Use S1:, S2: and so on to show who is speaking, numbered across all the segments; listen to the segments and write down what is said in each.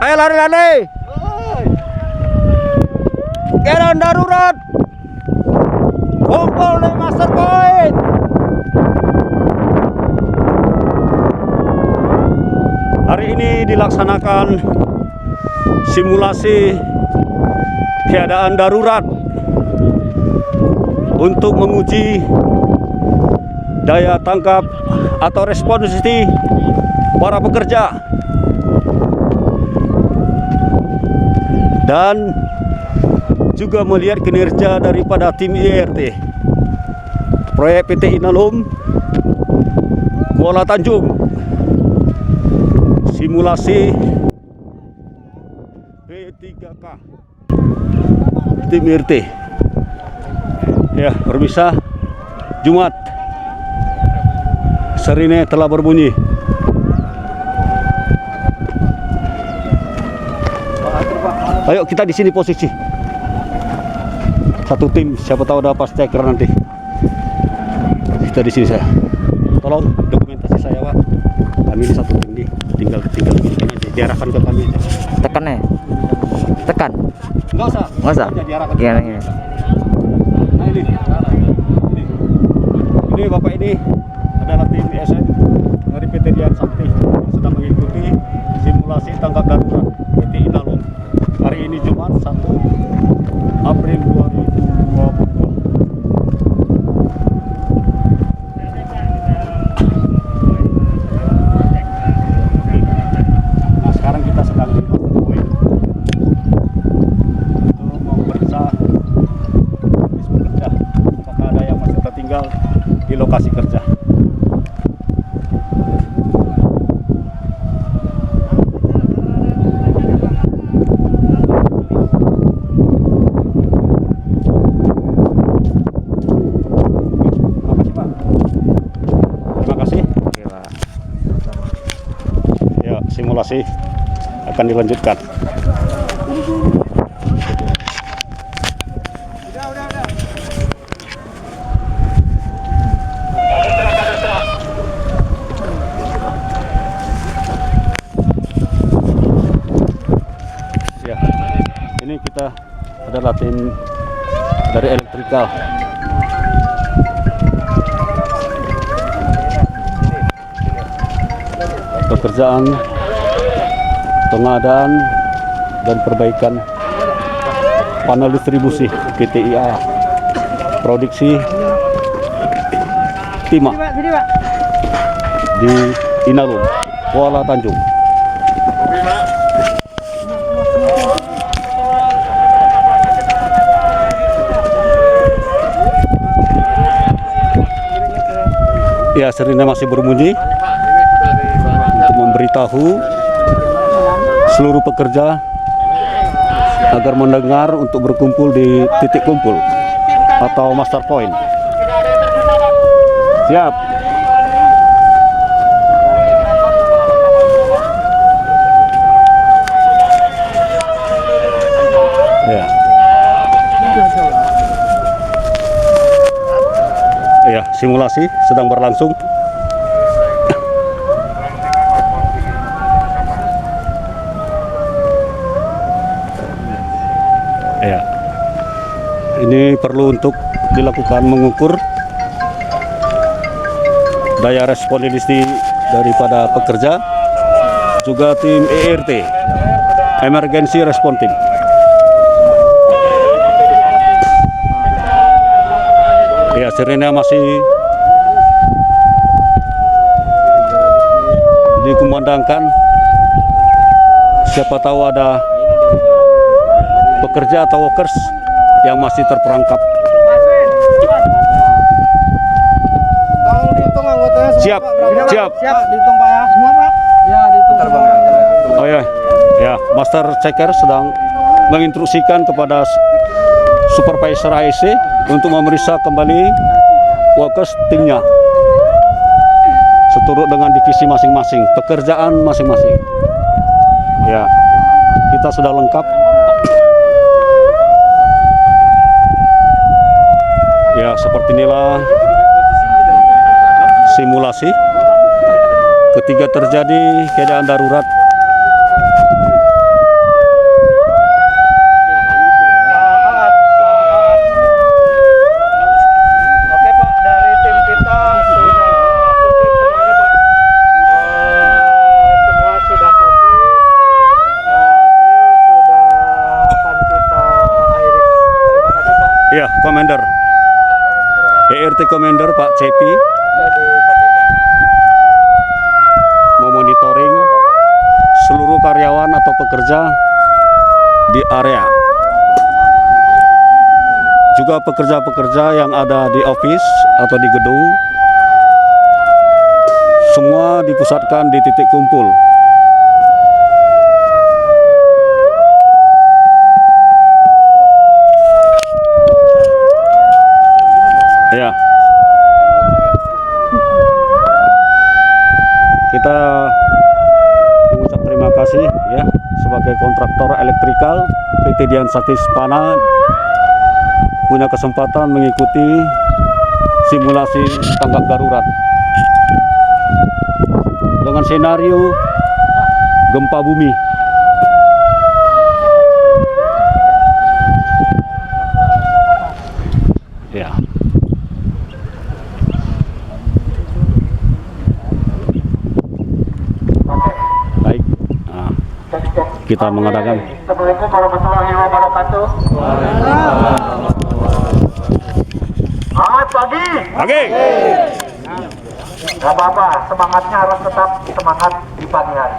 S1: Ayo lari-lari. Keadaan darurat. Kumpul di Master Point. Hari ini dilaksanakan simulasi keadaan darurat untuk menguji daya tangkap atau responsif para pekerja dan juga melihat kinerja daripada tim IRT proyek PT Inalum Kuala Tanjung. Simulasi P3K tim IRT ya, pemirsa, Jumat sirine telah berbunyi. Ayo kita di sini posisi satu tim, siapa tahu ada pas checker nanti. Kita di sini saya. Tolong dokumentasi saya, Pak. Kami ini satu tim nih, tinggal gini aja, diarahkan ke kami.
S2: Tekan ya? Tekan?
S1: Enggak usah.
S2: Enggak usah.
S1: Diarahkan.
S2: Iya.
S1: Nah ini Bapak ini adalah tim ESN dari PT Dian Sakti yang sedang mengikuti simulasi tangkap darurat PT Inalum. Hari ini Jumat 1 April 2020. Nah, sekarang kita sedang di Master Point untuk memeriksa bis pekerja, apakah ada yang masih tertinggal di lokasi kerja. Simulasi akan dilanjutkan. Ya, ini kita adalah tim dari elektrikal. Pekerjaan pengadaan dan perbaikan panel distribusi PTIA produksi timah di Inalum Kuala Tanjung. Ya, sirine masih berbunyi untuk memberitahu seluruh pekerja agar mendengar untuk berkumpul di titik kumpul atau Master Point. Siap. Ya. Ya, simulasi sedang berlangsung. Ya, ini perlu untuk dilakukan mengukur daya responsibility daripada pekerja, juga tim ERT, Emergency Response Team. Ya, sirine masih dikumandangkan. Siapa tahu ada pekerja atau workers yang masih terperangkap. Siap, siap.
S3: Siap, dihitung Pak ya. Semua Pak? Ya, dihitung.
S1: Oh ya, ya, Master Checker sedang menginstruksikan kepada Supervisor AEC untuk memeriksa kembali workers timnya seturut dengan divisi masing-masing, pekerjaan masing-masing. Ya, kita sudah lengkap. Ya, seperti inilah simulasi ketika terjadi keadaan darurat Commander Pak Cepi memonitoring seluruh karyawan atau pekerja di area. Juga pekerja-pekerja yang ada di office atau di gedung, semua dipusatkan di titik kumpul. Ya, kita mengucap terima kasih ya sebagai kontraktor elektrikal PT Dian Sakti Spana punya kesempatan mengikuti simulasi tanggap darurat dengan senario gempa bumi. Ya. Baik. Nah, kita mengadakan.
S3: Assalamualaikum warahmatullahi wabarakatuh. Selamat pagi.
S1: Oke.
S3: Gak apa-apa, semangatnya harus tetap semangat di pagi hari.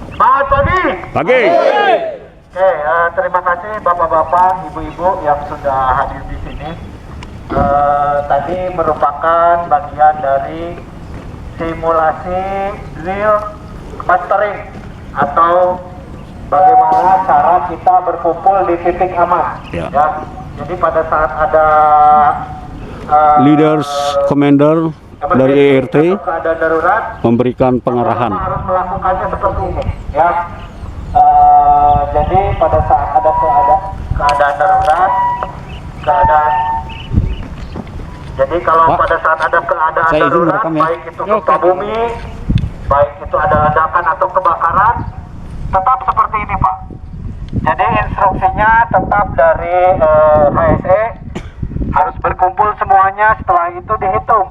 S3: Selamat pagi.
S1: Pagi.
S3: Oke, terima kasih bapak-bapak, ibu-ibu yang sudah hadir di sini. Tadi merupakan bagian dari simulasi drill mastering atau bagaimana cara kita berkumpul di titik aman.
S1: Ya.
S3: Jadi pada saat ada
S1: Leaders Commander dari ERT
S3: keadaan darurat,
S1: memberikan pengarahan.
S3: harus melakukannya seperti ini, ya. Jadi pada saat ada keadaan darurat, jadi kalau
S1: Pak,
S3: pada saat ada keadaan
S1: saya izin
S3: darurat,
S1: merekam ya.
S3: baik itu gempa bumi, baik itu ada ledakan atau kebakaran, tetap seperti ini, Pak. Jadi instruksinya tetap dari HSE harus berkumpul semuanya, setelah itu dihitung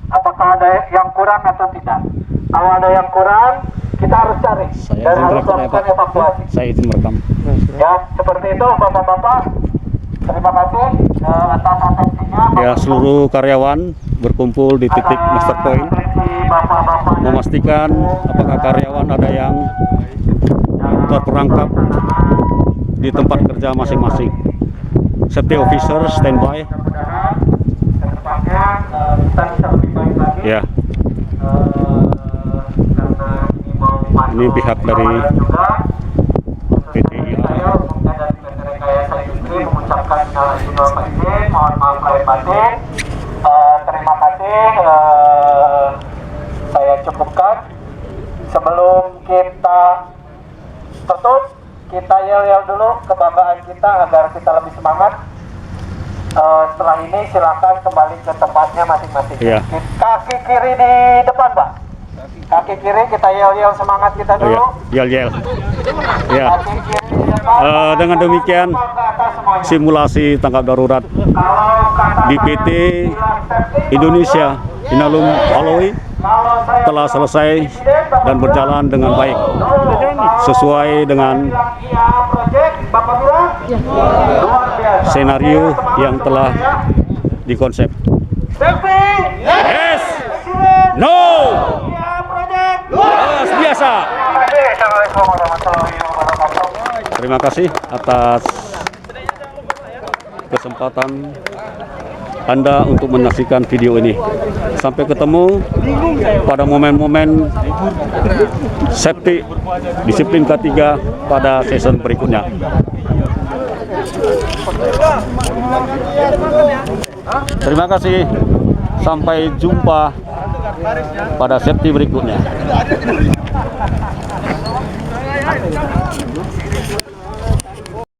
S3: apakah ada yang kurang atau tidak. Kalau ada yang kurang, kita harus cari dan harus melakukan evakuasi.
S1: Saya izin merekam.
S3: Ya, seperti itu Bapak-bapak. Terima kasih atas atensinya.
S1: Ya, seluruh karyawan berkumpul di titik master point,
S3: Bapak-bapak
S1: memastikan apakah karyawan ada yang terperangkap di tempat kerja masing-masing. Safety officer standby.
S3: kedepannya kita bisa lebih baik lagi.
S1: Ya,
S3: Karena ini mau masuk
S1: ini pihak dari
S3: juga.
S1: PTIA.
S3: Saya umumnya dari PT Rekayasa Industri mengucapkan minal aidin wal faizin, mohon maaf lahir batin. Terima kasih. Saya cukupkan. Sebelum kita tutup, kita yel-yel dulu kebanggaan kita agar kita lebih semangat. Setelah ini silakan kembali ke tempatnya masing-masing.
S1: Iya.
S3: Kaki kiri di depan, Pak. Kaki kiri kita yel-yel semangat kita
S1: Oh, ya.
S3: dulu.
S1: Yel-yel. Ya.
S3: Kaki kiri di depan.
S1: Dengan demikian
S3: Ke atas semuanya.
S1: simulasi tanggap darurat
S3: Kalau kata
S1: di PT Indonesia Inalum Alloy
S3: kalau saya
S1: telah selesai dan berjalan dengan baik sesuai dengan
S3: iya project, Bapak bilang luar biasa.
S1: senario yang telah dikonsep.
S3: Selfie.
S1: Yes,
S3: Excellent.
S1: no,
S3: Iya project.
S1: luar biasa.
S3: Terima kasih. Assalamualaikum warahmatullahi wabarakatuh.
S1: Terima kasih atas kesempatan Anda untuk menyaksikan video ini. Sampai ketemu pada momen-momen safety disiplin K3 pada season berikutnya. Terima kasih. Sampai jumpa pada safety berikutnya.